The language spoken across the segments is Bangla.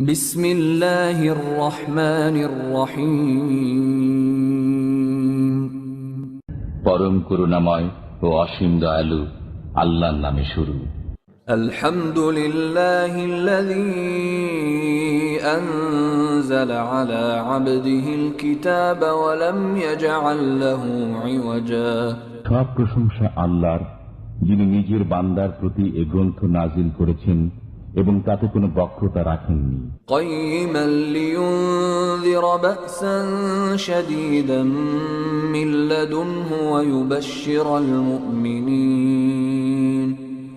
বিসমিল্লাহির রহমানির রহিম। পরম করুণাময় ও অসীম দয়ালু আল্লাহর নামে শুরু। আলহামদুলিল্লাহিল্লাযী আনজালা আলা আবদিহিল কিতাবা ওয়া লাম ইয়াজআল লাহু ইওয়াজা। সব প্রশংসা আল্লাহর, যিনি নিজের বান্দার প্রতি এ গ্রন্থ নাজিল করেছেন এবং তাতে কোনো বক্রতা রাখেননি। কাইয়িমান লিয়ুনযিরা বা'সান শাদীদান মিন লাদুনহু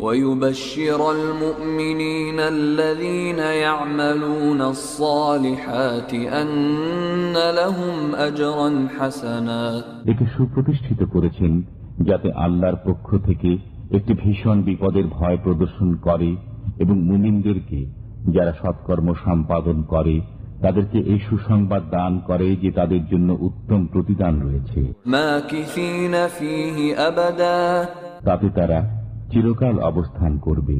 ويبشر المؤمنين الذين يعملون الصالحات أن لهم أجرا حسنا। একে সুপ্রতিষ্ঠিত করেছেন যাতে আল্লাহর পক্ষ থেকে একটি ভীষণ বিপদের ভয় প্রদর্শন করে এবং মুমিনদেরকে যারা সৎকর্ম সম্পাদন করে তাদেরকে এই সুসংবাদ দান করে যে তাদের জন্য উত্তম প্রতিদান রয়েছে। মাকিসিনা ফীহি আবাদা, তাতে তারা চিরকাল অবস্থান করবে।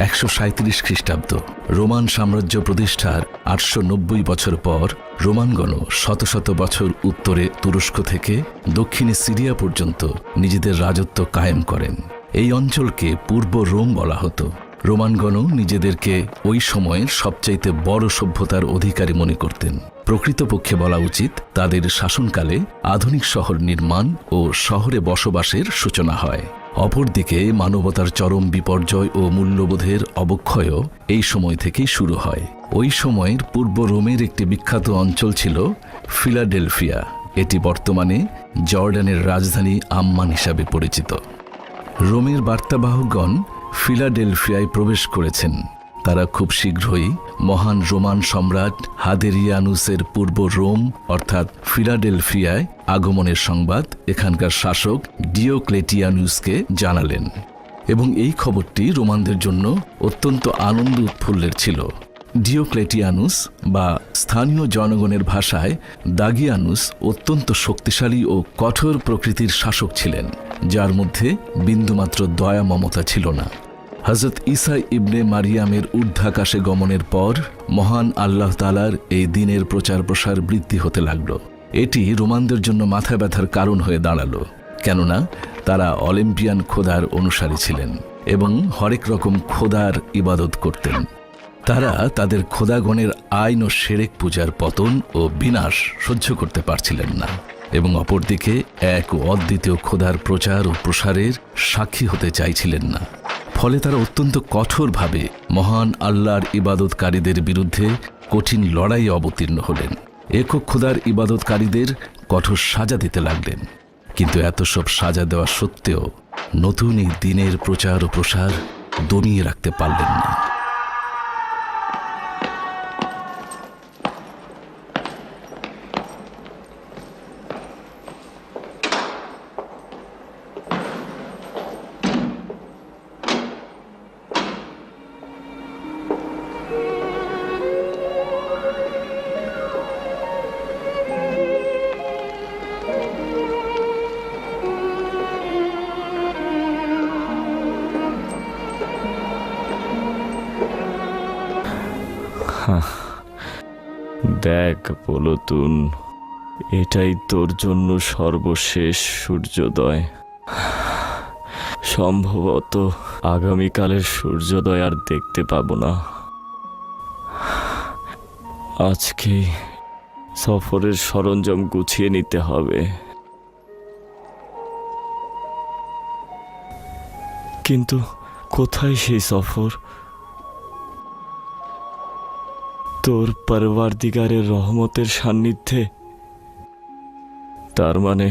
137 খ্রিস্টাব্দ। রোমান সাম্রাজ্য প্রতিষ্ঠার 890 বছর পর রোমানগণ শত শত বছর উত্তরে তুরস্ক থেকে দক্ষিণে সিরিয়া পর্যন্ত নিজেদের রাজত্ব কায়েম করেন। এই অঞ্চলকে পূর্ব রোম বলা হতো। রোমানগণ নিজেদেরকে ওই সময়ের সবচাইতে বড় সভ্যতার অধিকারী মনে করতেন। প্রকৃতপক্ষে বলা উচিত তাদের শাসনকালে আধুনিক শহর নির্মাণ ও শহরে বসবাসের সূচনা হয়। অপরদিকে মানবতার চরম বিপর্যয় ও মূল্যবোধের অবক্ষয়ও এই সময় থেকেই শুরু হয়। ওই সময়ের পূর্ব রোমের একটি বিখ্যাত অঞ্চল ছিল ফিলাডেলফিয়া। এটি বর্তমানে জর্ডানের রাজধানী আম্মান হিসাবে পরিচিত। রোমের বার্তাবাহকগণ ফিলাডেলফিয়ায় প্রবেশ করেছেন। তারা খুব শীঘ্রই মহান রোমান সম্রাট হাদেরিয়ানুসের পূর্ব রোম অর্থাৎ ফিলাডেলফিয়ায় আগমনের সংবাদ এখানকার শাসক ডিওক্লেটিয়ানুসকে জানালেন এবং এই খবরটি রোমানদের জন্য অত্যন্ত আনন্দ উৎফুল্লের ছিল। ডিওক্লেটিয়ানুস বা স্থানীয় জনগণের ভাষায় দাগিয়ানুস অত্যন্ত শক্তিশালী ও কঠোর প্রকৃতির শাসক ছিলেন, যার মধ্যে বিন্দুমাত্র দয়া মমতা ছিল না। হযরত ঈসা ইবনে মারিয়ামের ঊর্ধ্বাকাশে গমনের পর মহান আল্লাহ তাআলার এই দিনের প্রচার প্রসার বৃদ্ধি হতে লাগল। এটি রোমানদের জন্য মাথা ব্যথার কারণ হয়ে দাঁড়ালো, কেননা তারা অলিম্পিয়ান খোদার অনুসারী ছিলেন এবং হরেক রকম খোদার ইবাদত করতেন। তারা তাদের খোদাগণের আইন ও শিরক পূজার পতন ও বিনাশ সহ্য করতে পারছিলেন না এবং অপরদিকে এক অদ্বিতীয় খোদার প্রচার ও প্রসারের সাক্ষী হতে চাইছিলেন না। ফলে তারা অত্যন্ত কঠোরভাবে মহান আল্লাহর ইবাদতকারীদের বিরুদ্ধে কঠিন লড়াইয়ে অবতীর্ণ হলেন। একক খোদার ইবাদতকারীদের কঠোর সাজা দিতে লাগলেন। কিন্তু এত সব সাজা দেওয়া সত্ত্বেও নতুন এই দিনের প্রচার ও প্রসার দমিয়ে রাখতে পারলেন না। দেখ পলতুন, এটাই তোর জন্য সর্বশেষ সূর্যোদয়। সম্ভবত আগামীকালের সূর্যোদয় আর দেখতে পাবো না। আজকে সফরের সরঞ্জাম গুছিয়ে নিতে হবে। কিন্তু কোথায় সেই সফর? তোর পরওয়ারদিগারের রহমতের সান্নিধ্যে তার মানে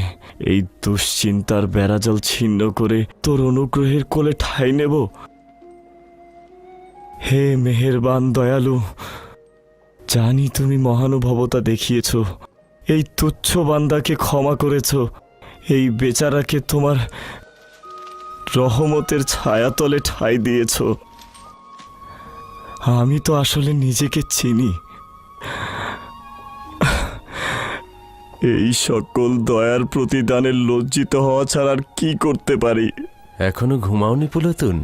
এই দুশ্চিন্তার বেড়াজাল ছিন্ন করে তোর অনুগ্রহের কোলে ঠাঁই নেব। হে মেহেরবান দয়ালু, জানি তুমি মহানুভবতা দেখিয়েছ, এই তুচ্ছ বান্দাকে ক্ষমা করেছ, এই বেচারাকে তোমার রহমতের ছায়াতলে ঠাঁই দিয়েছ। আমি তো আসলে নিজেকে চিনি। এই সকল দয়ার প্রতিদানের লজ্জিত হওয়া ছাড়া আর কি করতে পারি? এখনো ঘুমাওনি পুলতুন?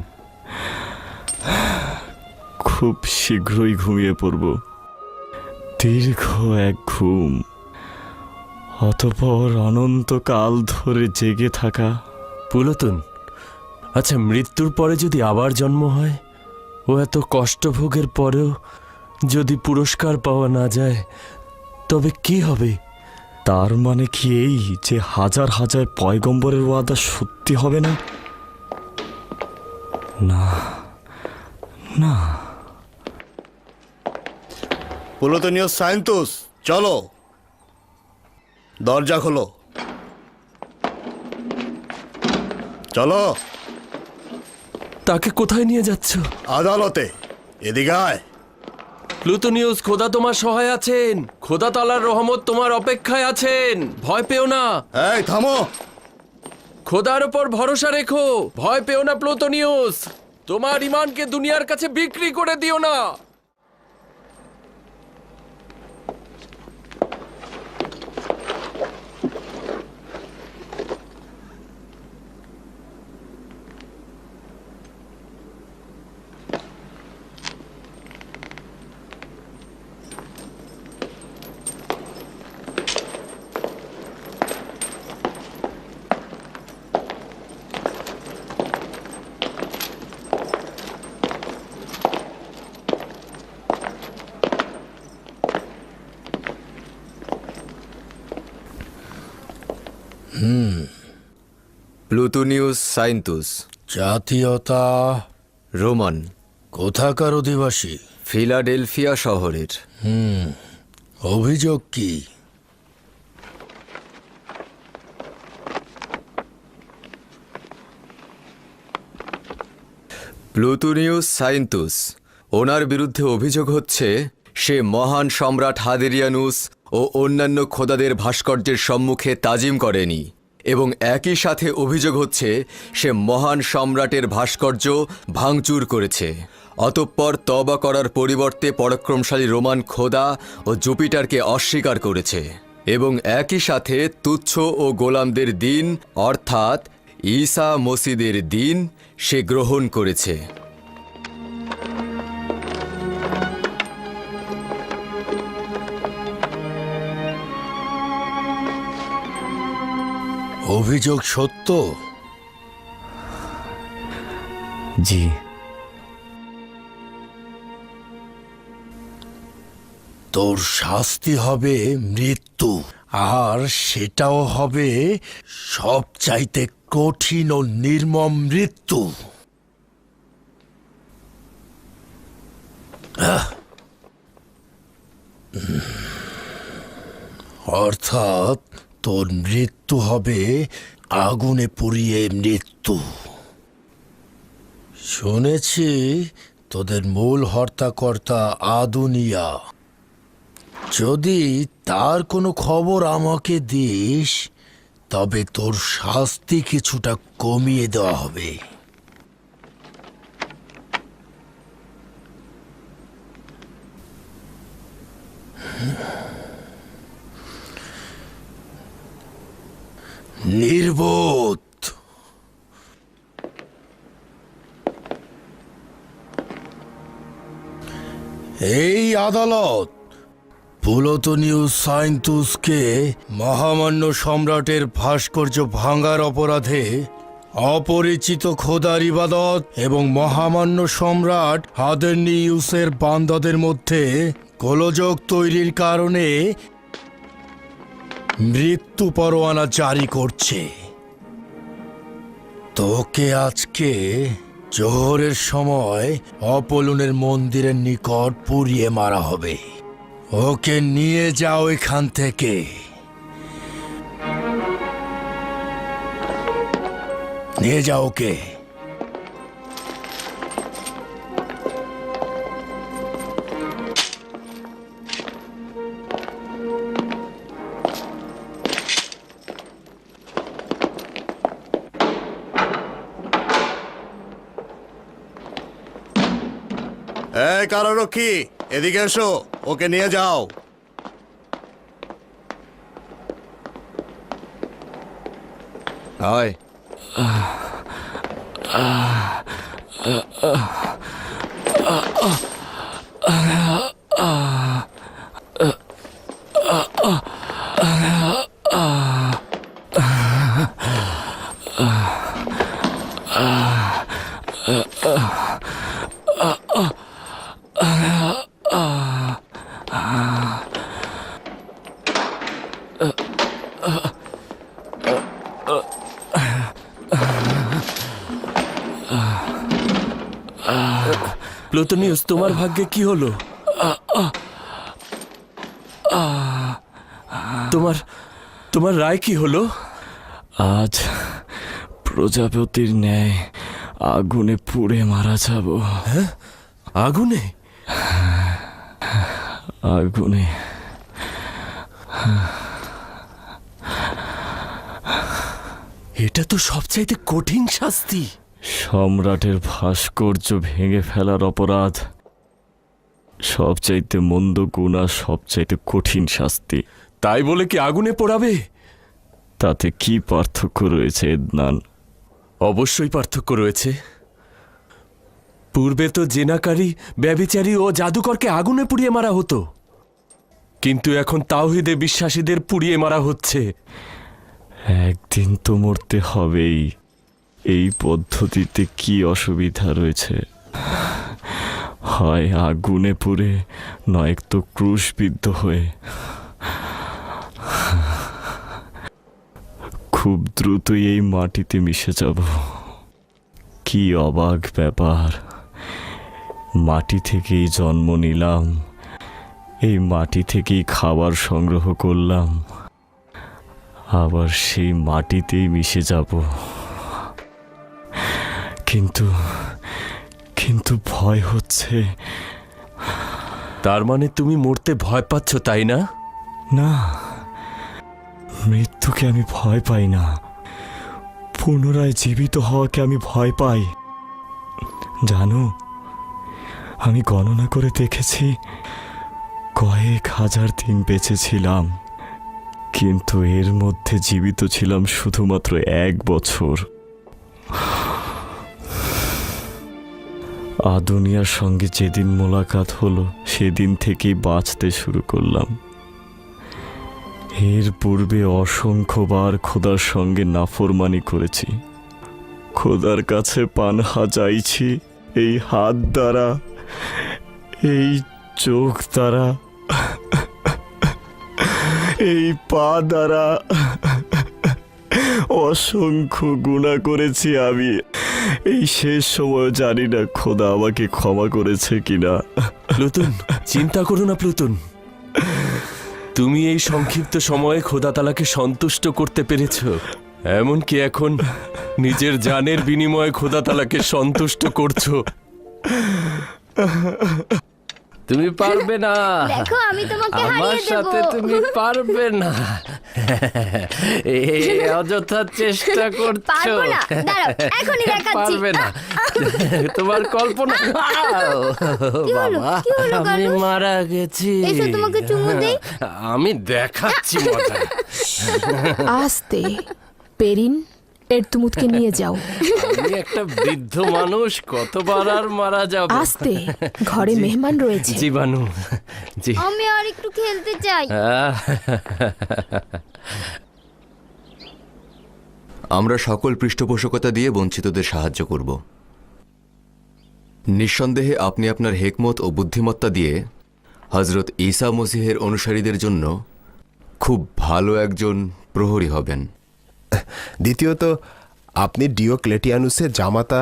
খুব শীঘ্রই ঘুমিয়ে পড়ব, দীর্ঘ এক ঘুম, অতঃপর অনন্তকাল ধরে জেগে থাকা। পুলতুন, আচ্ছা, মৃত্যুর পরে যদি আবার জন্ম হয়, ও এত কষ্টভোগের পরেও যদি পুরস্কার পাওয়া না যায়, তবে কি হবে? তার মানে কি এই যে হাজার হাজার পয়গম্বরের ওয়াদা সত্যি হবে না? না না। পুলতনীয় সায়েন্তুস, চলো, দরজা খোলো, চলো। তাকে কোথায় নিয়ে যাচ্ছ? আদালতে। এদিকে আয়। প্লুটোনিয়াস, খোদা তোমার সহায় আছেন। খোদা তাআলার রহমত তোমার অপেক্ষায় আছেন। ভয় পেও না। এই থামো। খোদার উপর ভরসা রেখো। ভয় পেও না প্লুটোনিয়াস। তোমার ঈমানকে দুনিয়ার কাছে বিক্রি করে দিও না। প্লুটোনিয়াস সায়েন্তুস। জাতীয়তা? রোমান। কোথাকার অধিবাসী? ফিলাডেলফিয়া শহরের। অভিযোগ কি? প্লুটোনিয়াস সায়েন্তুস, ওনার বিরুদ্ধে অভিযোগ হচ্ছে সে মহান সম্রাট হাদেরিয়ানুস ও অন্যান্য খোদাদের ভাস্কর্যের সম্মুখে তাজিম করেনি, এবং একই সাথে অভিযোগ হচ্ছে সে মহান সম্রাটের ভাস্কর্য ভাঙচুর করেছে। অতঃপর তওবা করার পরিবর্তে পরাক্রমশালী রোমান খোদা ও জুপিটারকে অস্বীকার করেছে, এবং একই সাথে তুচ্ছ ও গোলামদের দিন অর্থাৎ ঈসা মসিদের দিন সে গ্রহণ করেছে। অভিযোগ সত্য? জি। তোর শাস্তি হবে মৃত্যু, আর সেটাও হবে সবচাইতে কঠিন ও নির্মম মৃত্যু। অর্থাৎ তোর মৃত্যু হবে আগুনে পুড়িয়ে মৃত্যু। শুনেছি তোদের মূল হর্তাকর্তা আদুনিয়া। যদি তার কোনো খবর আমাকে দিস, তবে তোর শাস্তি কিছুটা কমিয়ে দেওয়া হবে। নির্বোধ! এই আদালত প্লুটোনিয়াস সায়েন্তুসকে মহামান্য সম্রাটের ভাস্কর্য ভাঙার অপরাধে অপরিচিত খোদার ইবাদত এবং মহামান্য সম্রাট হাদেরনিউসের বান্দাদের মধ্যে গোলযোগ তৈরির কারণে মৃত্যু পরোয়ানা জারি করছে। তোকে আজকে জোহরের সময় অপোলনের মন্দিরের নিকট পুড়িয়ে মারা হবে। ওকে নিয়ে যাও এখান থেকে। নিয়ে যাও ওকে। এই কারারক্ষী, এদিকে এসো, ওকে নিয়ে যাও। আয়। প্লুটোনিয়াস, তোমার ভাগ্যে কি হলো? তোমার রায় কি হলো? আজ প্রজাপতির ন্যায় আগুনে পুড়ে মারা যাব। হ্যাঁ, আগুনে? আগুনে। এটা তো সবচাইতে কঠিন শাস্তি। সম্রাটের ভাস্কর্য ভেঙে ফেলার অপরাধ সবচাইতে মন্দ গুণ আর সবচাইতে কঠিন শাস্তি। তাই বলে কি আগুনে পোড়াবে? তাতে কি পার্থক্য রয়েছে এদনান? অবশ্যই পার্থক্য রয়েছে। পূর্বে তো জেনাকারী, ব্যভিচারী ও জাদুকরকে আগুনে পুড়িয়ে মারা হতো, কিন্তু এখন তাওহীদে বিশ্বাসীদের পুড়িয়ে মারা হচ্ছে। একদিন তো মরতে হবেই। এই পদ্ধতিতে কি অসুবিধা রয়েছে? হয় আগুনে পুড়ে, নয়তো ক্রুশবিদ্ধ হয়ে। খুব দ্রুতই এই মাটিতে মিশে যাব। কি অবাক ব্যাপার! মাটি থেকেই জন্ম নিলাম, এই মাটি থেকেই খাবার সংগ্রহ করলাম, আবার সেই মাটিতেই মিশে যাব। কিন্তু ভয় হচ্ছে। তার মানে তুমি মরতে ভয় পাচ্ছ, তাই না? না, মৃত্যুকে আমি ভয় পাই না, পুনরায় জীবিত হওয়াকে আমি ভয় পাই। জানো, আমি গণনা করে দেখেছি, কয়েক হাজার দিন বেঁচে ছিলাম, কিন্তু এর মধ্যে জীবিত ছিলাম শুধুমাত্র 1 বছর। আদুনিয়ার সঙ্গে যেদিন মোলাকাত হলো, সেদিন থেকেই বাঁচতে শুরু করলাম। এর পূর্বে অসংখ্যবার খোদার সঙ্গে নাফরমানি করেছি, খোদার কাছে পানহা চাইছি এই হাত দ্বারা, এই চোখ দ্বারা, এই পা দ্বারা। অসংখ্য গুনাহ করেছি আমি। এই শেষ সময় জানি না খোদা আমাকে ক্ষমা করেছে কিনা। প্লুটন, চিন্তা করো না প্লুটন। তুমি এই সংক্ষিপ্ত সময়ে খোদা তাআলাকে সন্তুষ্ট করতে পেরেছ, এমনকি এখন নিজের জানের বিনিময়ে খোদা তাআলাকে সন্তুষ্ট করছো। তুমি পারবে না, দেখো আমি তোমাকে আমার হারিয়ে দেব। সাথে তুমি পারবে না। এই অযথা চেষ্টা করছো। পারবো না, দাঁড়াও, এখনই দেখাচ্ছি। পারবে না, তোমার কল্পনা। কি হলো? বাবা, কি হলো আমি গানু? মারা গেছি। এসো তোমাকে চুমু দেই। আমি দেখাচ্ছি মজা। আস্তে, পেরিন, এর তুমুদকে নিয়ে যাও। আমি একটা বৃদ্ধ মানুষ, কতবার আর মারা যাব। আস্তে, ঘরে মেহমান রয়েছে। জীবাণু, জি। আমি আর একটু খেলতে চাই। আমরা সকল পৃষ্ঠপোষকতা দিয়ে বঞ্চিতদের সাহায্য করব। নিঃসন্দেহে আপনি আপনার হেকমত ও বুদ্ধিমত্তা দিয়ে হজরত ঈসা মসিহের অনুসারীদের জন্য খুব ভালো একজন প্রহরী হবেন। দ্বিতীয়ত, আপনি ডিওক্লেটিয়ানুসের জামাতা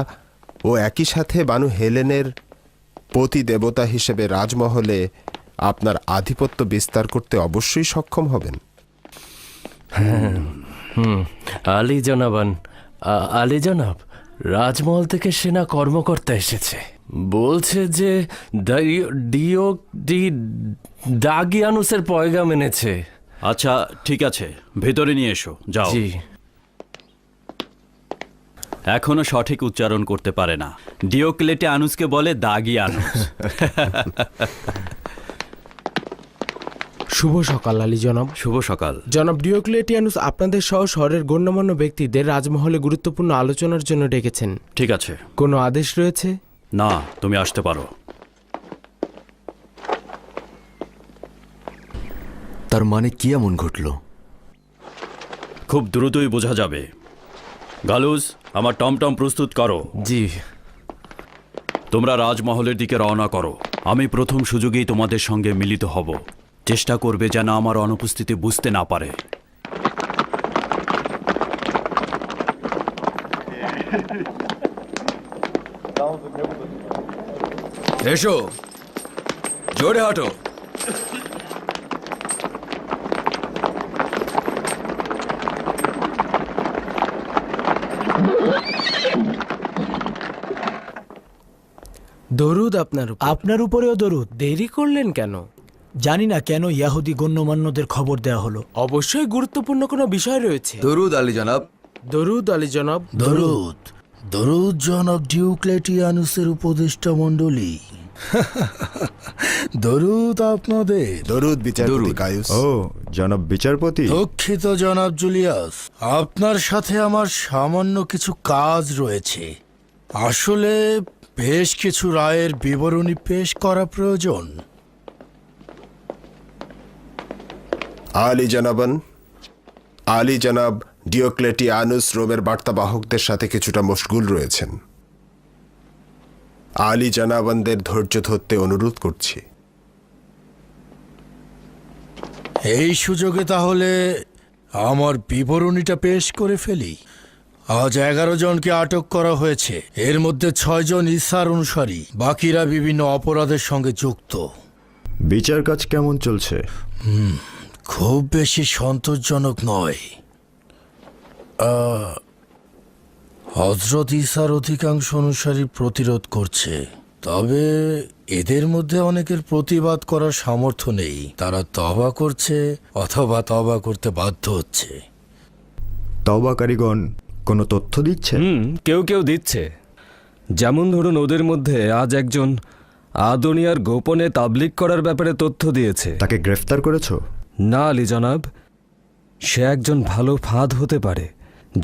ও একই সাথে বানু হেলেনের পতি দেবতা হিসেবে রাজমহলে আপনার আধিপত্য বিস্তার করতে অবশ্যই সক্ষম হবেন। আলী জনাবান, আলী জনাব, রাজমহল থেকে সেনা কর্মকর্তা এসেছে। বলছে যে ডাগিয়ানুসের পয়গাম এনেছে। আচ্ছা ঠিক আছে, ভেতরে নিয়ে এসো, যাও। জি। এখনো সঠিক উচ্চারণ করতে পারে না। ডিওক্লেটিয়ানুসকে বলে দাগিয়ানুস। শুভ সকাল আলী জনাব। শুভ সকাল জনাব ডিওক্লেটিয়ানুস আপনাদের সহ শহরের গণ্যমান্য ব্যক্তিদের রাজমহলে গুরুত্বপূর্ণ আলোচনার জন্য ডেকেছেন। ঠিক আছে। কোনো আদেশ রয়েছে? না, তুমি আসতে পারো। তার মানে কি এমন ঘটল? খুব দ্রুতই বোঝা যাবে। গালুস, আমার টমটম প্রস্তুত করো। জি। তোমরা রাজমহলের দিকে রওনা করো। আমি প্রথম সুযোগেই তোমাদের সঙ্গে মিলিত হব। চেষ্টা করবে যেন আমার অনুপস্থিতি বুঝতে না পারে। এসো, জোরে হাঁটো। দরুদ আপনার উপরেও দরুদ। দেরি করলেন কেন? জানি না কেন ইয়াহুদি গণ্যমান্যদের খবর দেওয়া হলো। অবশ্যই গুরুত্বপূর্ণ কোনো বিষয় রয়েছে। দরুদ আলী জনাব। দরুদ আলী জনাব। দরুদ দরুদ জনাব ডিওক্লেটিয়ানুসের উপদেষ্টা মণ্ডলী। দরুদ আপনাদের। দরুদ বিচারপতি গায়ুস। ও জনাব বিচারপতি। দুঃখিত জনাব জুলিয়াস, আপনার সাথে আমার সামান্য কিছু কাজ রয়েছে। আসলে বেশ কিছু রায়ের বিবরণী পেশ করা প্রয়োজন। আলী জনাব ডিওক্লেটিয়ানুস রোমের বার্তাবাহকদের সাথে কিছুটা মশগুল রয়েছেন। আলী জানাবানদের ধৈর্য ধরতে অনুরোধ করছি। এই সুযোগে তাহলে আমার বিবরণীটা পেশ করে ফেলি। আজ 11 জনকে আটক করা হয়েছে। এর মধ্যে 6 জন ঈসার অনুসারী, বাকিরা বিভিন্ন অপরাধের সঙ্গে যুক্ত। বিচার কাজ কেমন চলছে? খুব বেশি সন্তোষজনক নয়। হযরত ঈসার অধিকাংশ অনুসারী প্রতিরোধ করছে, তবে এদের মধ্যে অনেকের প্রতিবাদ করার সামর্থ্য নেই। তারা তওবা করছে অথবা তওবা করতে বাধ্য হচ্ছে। তওবাকারীগণ কোনো তথ্য দিচ্ছে? কেউ কেউ দিচ্ছে। যেমন ধরুন, ওদের মধ্যে আজ একজন আদনিয়ার গোপনে তাবলিগ করার ব্যাপারে তথ্য দিয়েছে। তাকে গ্রেফতার করেছো? না আলী জনাব, সে একজন ভালো ফাঁদ হতে পারে।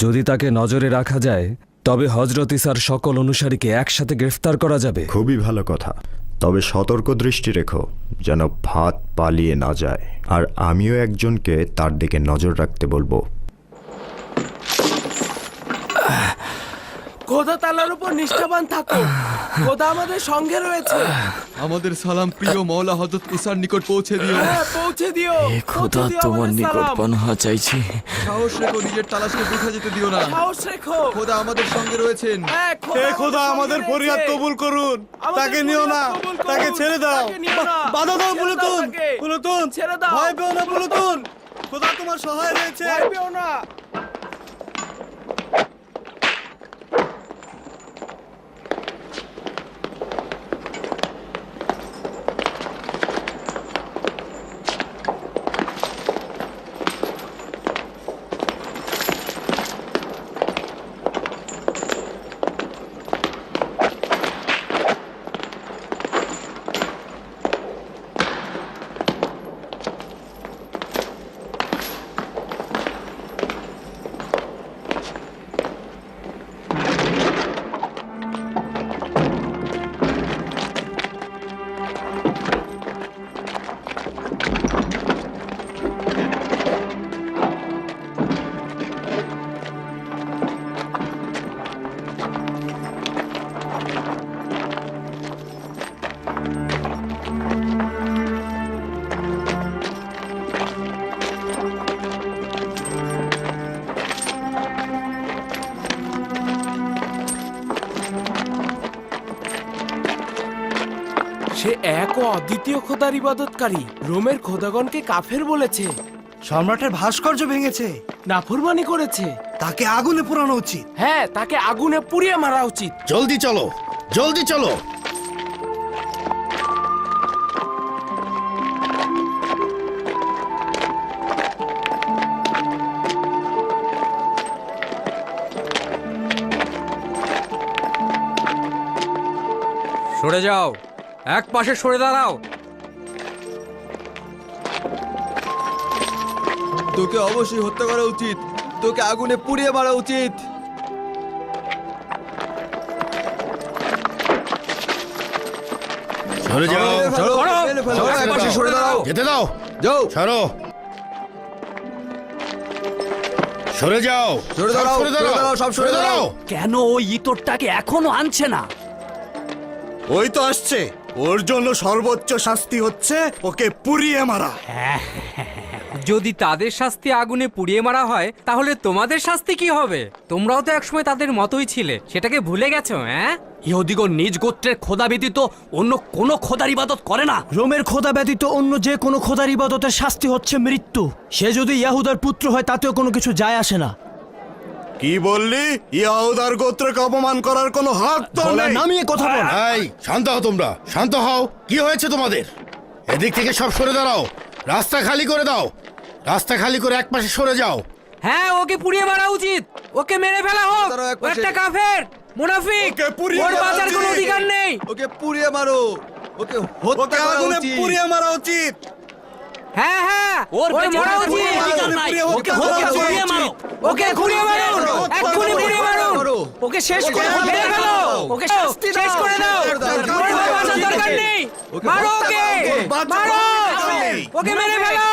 যদি তাকে নজরে রাখা যায় তবে হযরত ঈসার সকল অনুসারীকে একসাথে গ্রেফতার করা যাবে। খুবই ভালো কথা। তবে সতর্ক দৃষ্টি রেখো যেন ফাঁদ পালিয়ে না যায়। আর আমিও একজনকে তার দিকে নজর রাখতে বলবো। খোদা তাআলার উপর নিষ্ঠাবান থাকো। খোদা আমাদের সঙ্গে রয়েছে। আমাদের সালাম প্রিয় মওলা হযরত ঈসার নিকট পৌঁছে দিও। হ্যাঁ, পৌঁছে দিও। খোদা তোমার নিকট পানাহ চাইছি। সাহস রেখো, নিজের তালাশকে বৃথা যেতে দিও না। সাহস রেখো। খোদা আমাদের সঙ্গে রয়েছেন। খোদা আমাদের ফরিয়াদ কবুল করুন। তাকে নিও না, তাকে ছেড়ে দাও। বাধা দাও পুলুতুন, ছেড়ে দাও। ভয় পেও না পুলুতুন, খোদা তোমার সহায় রয়েছে। ভয় পেও না। সে এক ও অদ্বিতীয় খোদার ইবাদতকারী। রোমের খোদাগণকে কাফের বলেছে। সম্রাটের ভাস্কর্য ভেঙেছে, নাফরমানি করেছে। তাকে আগুনে পোড়ানো উচিত। হ্যাঁ, তাকে আগুনে পুড়িয়ে মারা উচিত। জলদি চলো, জলদি চলো। সরে যাও, এক পাশে সরে দাঁড়াও। তোকে অবশ্যই হত্যা করা উচিত, তোকে আগুনে পুড়িয়ে মারা উচিত। সরে যাও, একপাশে সরে দাঁড়াও। যেতে দাও, যাও, সরো, সরে যাও, সরে দাঁড়াও, সরে দাঁড়াও, সব সরে দাঁড়াও। কেন ওই ইতরটাকে এখনো আনছে না? ওই তো আসছে, ওর জন্য সর্বোচ্চ শাস্তি হচ্ছে ওকে পুড়িয়ে মারা। যদি তাদের শাস্তি আগুনে পুড়িয়ে মারা হয়, তাহলে তোমাদের শাস্তি কি হবে? তোমরাও তো একসময় তাদের মতোই ছিলে, সেটাকে ভুলে গেছো? ইহুদিগণ নিজ গোত্রের খোদা ব্যতীত অন্য কোনো খোদার ইবাদত করে না। রোমের খোদা ব্যতীত অন্য যে কোনো খোদার ইবাদতের শাস্তি হচ্ছে মৃত্যু। সে যদি ইয়াহুদার পুত্র হয় তাতেও কোনো কিছু যায় আসে না। কি বললি? ইয়াহুদার গোত্রকে অপমান করার কোনো হক তো নেই। নামিয়ে কথা বল। এই শান্ত হও, তোমরা শান্ত হও। কি হয়েছে তোমাদের? এদিক থেকে সব সরে দাঁড়াও, রাস্তা খালি করে দাও, রাস্তা খালি করে একপাশে সরে যাও। হ্যাঁ, ওকে পুড়িয়ে মারা উচিত, ওকে মেরে ফেলা হোক। ও একটা কাফের, মুনাফিক, ওর বাঁচার কোনো অধিকার নেই। ওকে পুড়িয়ে মারো, ওকে হত্যা করা আগুনে উচিত। পুড়িয়ে মারা উচিত। হ্যাঁ হ্যাঁ, ওর মারা উচিত। ওকে পুড়িয়ে মারো, ওকে পুড়িয়ে মারো, এক্ষুনি পুড়িয়ে মারো। ওকে শেষ করে মেরে ফেলো, ওকে শাস্তি শেষ করে দাও। ওর বাঁচার দরকার নেই, মারো ওকে, মারো ওকে, মেরে ফেলো।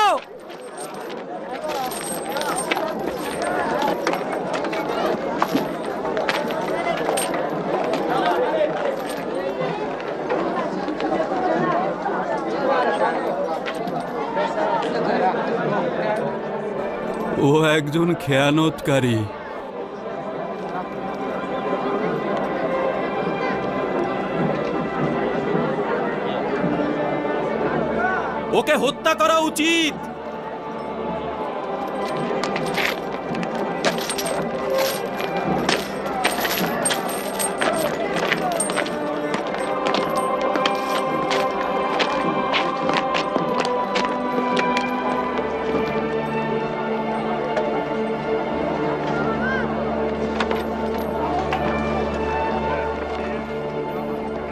ও একজন খেয়ানতকারী। ওকে হত্যা করা উচিত।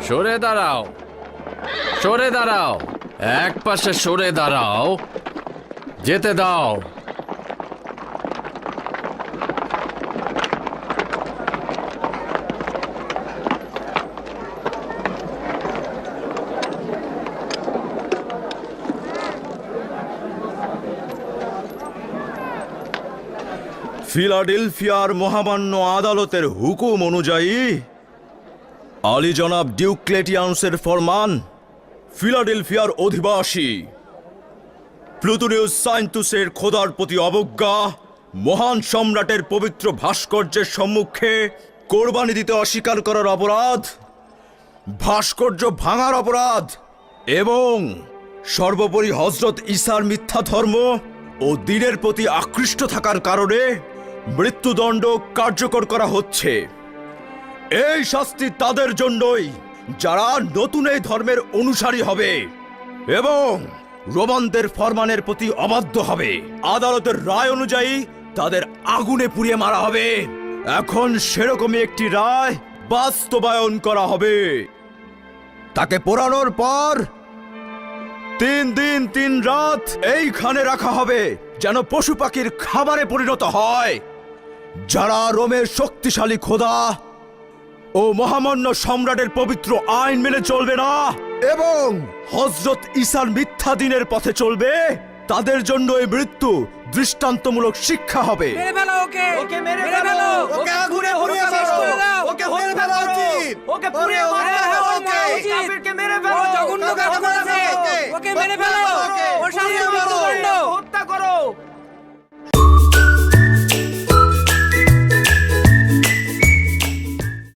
সরে দাঁড়াও, সরে দাঁড়াও, এক পাশে সরে দাঁড়াও, যেতে দাও। ফিলাডেলফিয়ার মহামান্য আদালতের হুকুম অনুযায়ী আলী জনাব ডিউক্লেটিয়ানুসের ফরমান, ফিলাডেলফিয়ার অধিবাসী প্লুটোনিয়াস সাইন্তুসের খোদার প্রতি অবজ্ঞা, মহান সম্রাটের পবিত্র ভাস্কর্যের সম্মুখে কোরবানি দিতে অস্বীকার করার অপরাধ, ভাস্কর্য ভাঙার অপরাধ এবং সর্বোপরি হযরত ঈসার মিথ্যা ধর্ম ও দ্বীনের প্রতি আকৃষ্ট থাকার কারণে মৃত্যুদণ্ড কার্যকর করা হচ্ছে। এই শাস্তি তাদের জন্যই যারা নতুন এই ধর্মের অনুসারী হবে এবং রোমানদের ফরমানের প্রতি অবাধ্য হবে। আদালতের রায় অনুযায়ী তাদের আগুনে পুড়িয়ে মারা হবে। এখন সেরকমই একটি রায় বাস্তবায়ন করা হবে। তাকে পোড়ানোর পর 3 দিন 3 রাত এইখানে রাখা হবে, যেন পশু পাখির খাবারে পরিণত হয়। যারা রোমের শক্তিশালী খোদা ও মহামান্য সম্রাটের পবিত্র আইন মেনে চলবে না এবং হযরত ঈসার মিথ্যা দিনের পথে চলবে, তাদের জন্য এই মৃত্যু দৃষ্টান্তমূলক শিক্ষা হবে। মেরে ফেলো ওকে, ওকে মেরে ফেলো, ওকে আগুনে পুড়িয়ে মারো, ওকে মেরে ফেলো উচিত, ওকে পুড়িয়ে মারো, ওকে কাফিরকে মেরে ফেলো, ও জঘন্য কাজ করেছে, ওকে মেরে ফেলো, ওর শাস্তি